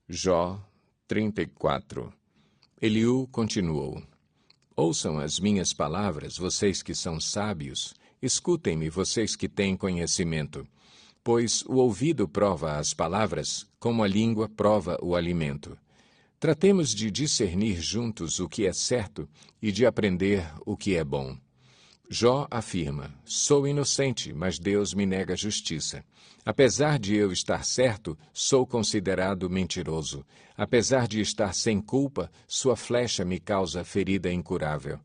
Jó 34. Eliú continuou: Ouçam as minhas palavras, vocês que são sábios, escutem-me, vocês que têm conhecimento. Pois o ouvido prova as palavras, como a língua prova o alimento. Tratemos de discernir juntos o que é certo e de aprender o que é bom. Jó afirma: Sou inocente, mas Deus me nega justiça. Apesar de eu estar certo, sou considerado mentiroso. Apesar de estar sem culpa, sua flecha me causa ferida incurável.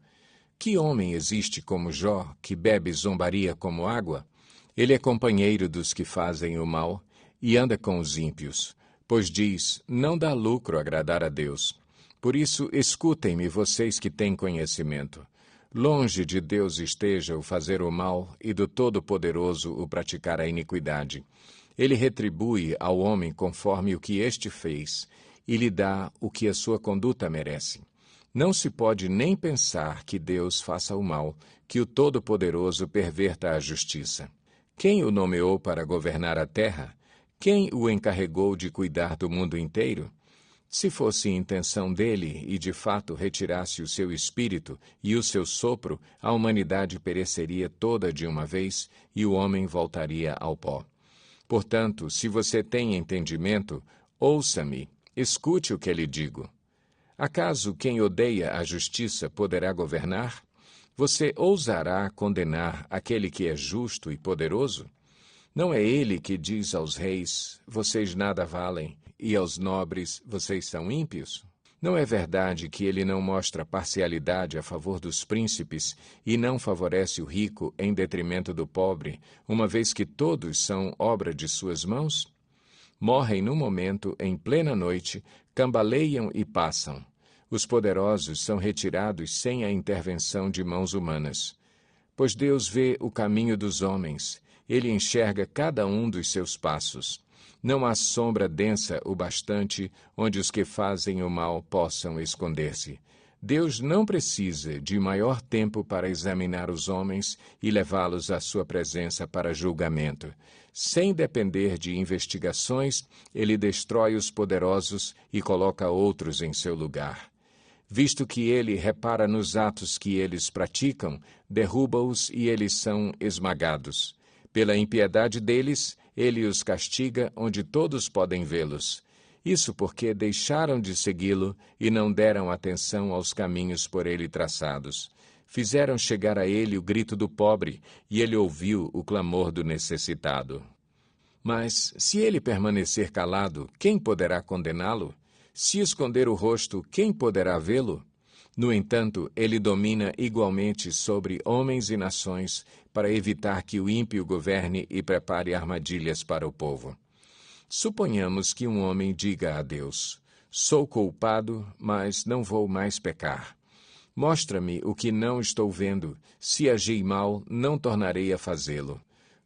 Que homem existe como Jó, que bebe zombaria como água? Ele é companheiro dos que fazem o mal e anda com os ímpios, pois diz: Não dá lucro agradar a Deus. Por isso, escutem-me, vocês que têm conhecimento. Longe de Deus esteja o fazer o mal e do Todo-Poderoso o praticar a iniquidade. Ele retribui ao homem conforme o que este fez e lhe dá o que a sua conduta merece. Não se pode nem pensar que Deus faça o mal, que o Todo-Poderoso perverta a justiça. Quem o nomeou para governar a terra? Quem o encarregou de cuidar do mundo inteiro? Se fosse intenção dele e de fato retirasse o seu espírito e o seu sopro, a humanidade pereceria toda de uma vez e o homem voltaria ao pó. Portanto, se você tem entendimento, ouça-me, escute o que lhe digo. Acaso quem odeia a justiça poderá governar? Você ousará condenar aquele que é justo e poderoso? Não é ele que diz aos reis: vocês nada valem, e aos nobres: vocês são ímpios? Não é verdade que ele não mostra parcialidade a favor dos príncipes e não favorece o rico em detrimento do pobre, uma vez que todos são obra de suas mãos? Morrem no momento, em plena noite, cambaleiam e passam. Os poderosos são retirados sem a intervenção de mãos humanas. Pois Deus vê o caminho dos homens, ele enxerga cada um dos seus passos. Não há sombra densa o bastante onde os que fazem o mal possam esconder-se. Deus não precisa de maior tempo para examinar os homens e levá-los à sua presença para julgamento. Sem depender de investigações, ele destrói os poderosos e coloca outros em seu lugar. Visto que ele repara nos atos que eles praticam, derruba-os e eles são esmagados. Pela impiedade deles, ele os castiga onde todos podem vê-los. Isso porque deixaram de segui-lo e não deram atenção aos caminhos por ele traçados. Fizeram chegar a ele o grito do pobre, e ele ouviu o clamor do necessitado. Mas, se ele permanecer calado, quem poderá condená-lo? Se esconder o rosto, quem poderá vê-lo? No entanto, ele domina igualmente sobre homens e nações, para evitar que o ímpio governe e prepare armadilhas para o povo. Suponhamos que um homem diga a Deus: Sou culpado, mas não vou mais pecar. Mostra-me o que não estou vendo. Se agi mal, não tornarei a fazê-lo.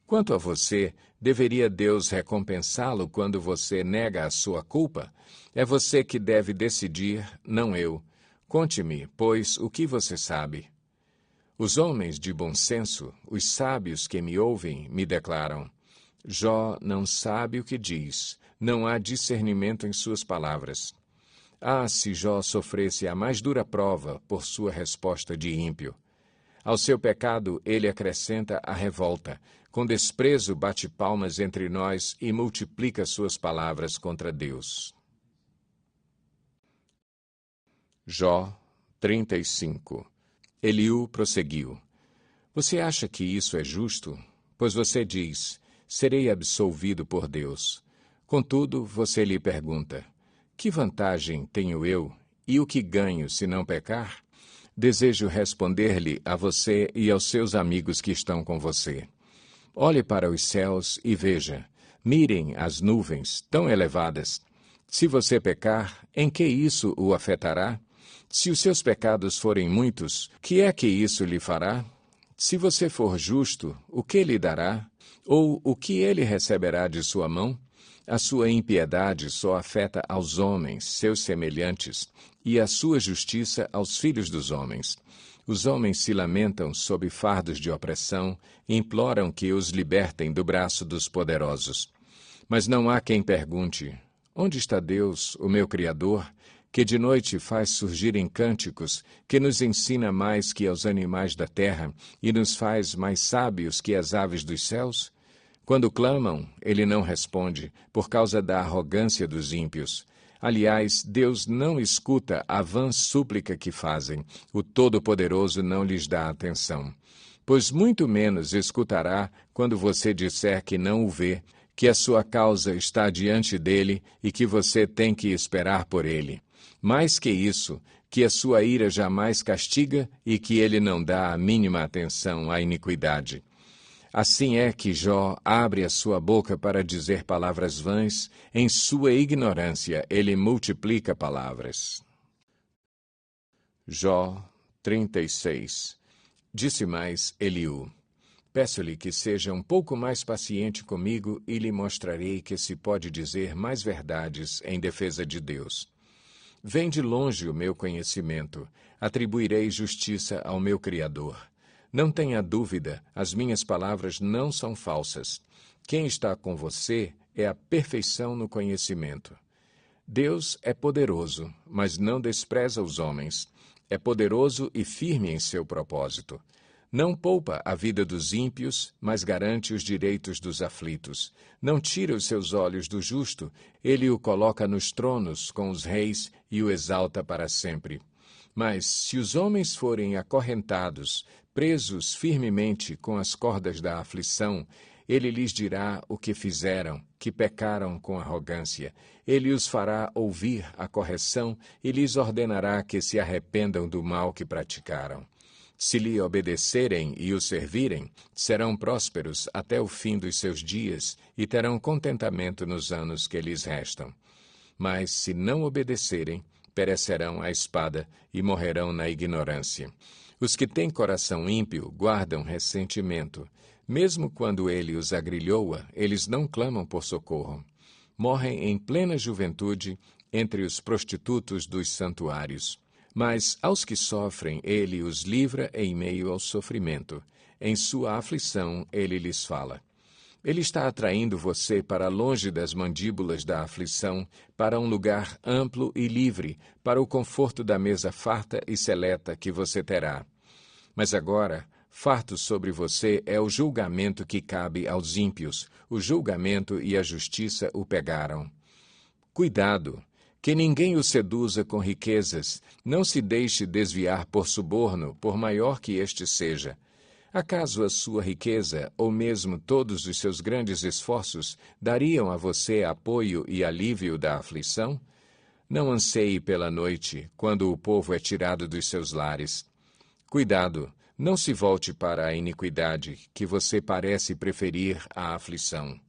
Quanto a você, deveria Deus recompensá-lo quando você nega a sua culpa? É você que deve decidir, não eu. Conte-me, pois, o que você sabe. Os homens de bom senso, os sábios que me ouvem, me declaram: Jó não sabe o que diz, não há discernimento em suas palavras. Ah, se Jó sofresse a mais dura prova por sua resposta de ímpio! Ao seu pecado ele acrescenta a revolta, com desprezo bate palmas entre nós e multiplica suas palavras contra Deus. Jó 35. Eliú prosseguiu: Você acha que isso é justo? Pois você diz: serei absolvido por Deus. Contudo, você lhe pergunta: que vantagem tenho eu, e o que ganho se não pecar? Desejo responder-lhe a você e aos seus amigos que estão com você. Olhe para os céus e veja. Mirem as nuvens tão elevadas. Se você pecar, em que isso o afetará? Se os seus pecados forem muitos, que é que isso lhe fará? Se você for justo, o que lhe dará? Ou o que ele receberá de sua mão? A sua impiedade só afeta aos homens, seus semelhantes, e a sua justiça aos filhos dos homens. Os homens se lamentam sob fardos de opressão e imploram que os libertem do braço dos poderosos. Mas não há quem pergunte: Onde está Deus, o meu Criador, que de noite faz surgirem cânticos, que nos ensina mais que aos animais da terra e nos faz mais sábios que as aves dos céus? Quando clamam, ele não responde, por causa da arrogância dos ímpios. Aliás, Deus não escuta a vã súplica que fazem, o Todo-Poderoso não lhes dá atenção. Pois muito menos escutará quando você disser que não o vê, que a sua causa está diante dele e que você tem que esperar por ele. Mais que isso, que a sua ira jamais castiga e que ele não dá a mínima atenção à iniquidade. Assim é que Jó abre a sua boca para dizer palavras vãs, em sua ignorância ele multiplica palavras. Jó 36. Disse mais Eliú: Peço-lhe que seja um pouco mais paciente comigo e lhe mostrarei que se pode dizer mais verdades em defesa de Deus. Vem de longe o meu conhecimento, atribuirei justiça ao meu Criador. Não tenha dúvida, as minhas palavras não são falsas. Quem está com você é a perfeição no conhecimento. Deus é poderoso, mas não despreza os homens. É poderoso e firme em seu propósito. Não poupa a vida dos ímpios, mas garante os direitos dos aflitos. Não tira os seus olhos do justo, ele o coloca nos tronos com os reis e o exalta para sempre. Mas, se os homens forem acorrentados, presos firmemente com as cordas da aflição, ele lhes dirá o que fizeram, que pecaram com arrogância. Ele os fará ouvir a correção e lhes ordenará que se arrependam do mal que praticaram. Se lhe obedecerem e o servirem, serão prósperos até o fim dos seus dias e terão contentamento nos anos que lhes restam. Mas, se não obedecerem, perecerão à espada e morrerão na ignorância. Os que têm coração ímpio guardam ressentimento. Mesmo quando ele os agrilhoa, eles não clamam por socorro. Morrem em plena juventude entre os prostitutos dos santuários. Mas aos que sofrem, ele os livra em meio ao sofrimento. Em sua aflição, ele lhes fala. Ele está atraindo você para longe das mandíbulas da aflição, para um lugar amplo e livre, para o conforto da mesa farta e seleta que você terá. Mas agora, farto sobre você é o julgamento que cabe aos ímpios. O julgamento e a justiça o pegaram. Cuidado! Que ninguém o seduza com riquezas, não se deixe desviar por suborno, por maior que este seja. Acaso a sua riqueza, ou mesmo todos os seus grandes esforços, dariam a você apoio e alívio da aflição? Não anseie pela noite, quando o povo é tirado dos seus lares. Cuidado, não se volte para a iniquidade, que você parece preferir à aflição.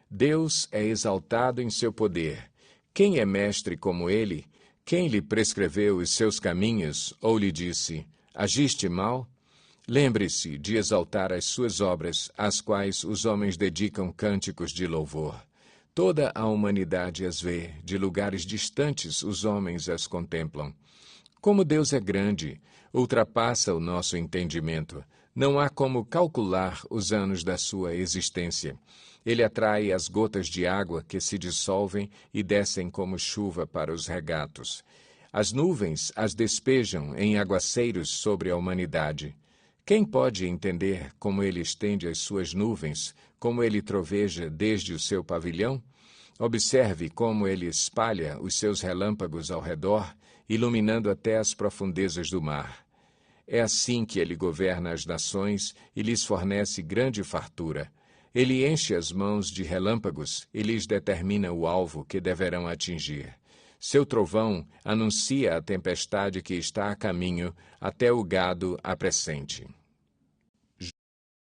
Deus é exaltado em seu poder. Quem é mestre como ele? Quem lhe prescreveu os seus caminhos, ou lhe disse, agiste mal? Lembre-se de exaltar as suas obras, às quais os homens dedicam cânticos de louvor. Toda a humanidade as vê, de lugares distantes os homens as contemplam. Como Deus é grande, ultrapassa o nosso entendimento. Não há como calcular os anos da sua existência. Ele atrai as gotas de água que se dissolvem e descem como chuva para os regatos. As nuvens as despejam em aguaceiros sobre a humanidade. Quem pode entender como ele estende as suas nuvens, como ele troveja desde o seu pavilhão? Observe como ele espalha os seus relâmpagos ao redor, iluminando até as profundezas do mar. É assim que ele governa as nações e lhes fornece grande fartura. Ele enche as mãos de relâmpagos e lhes determina o alvo que deverão atingir. Seu trovão anuncia a tempestade que está a caminho, até o gado a presente.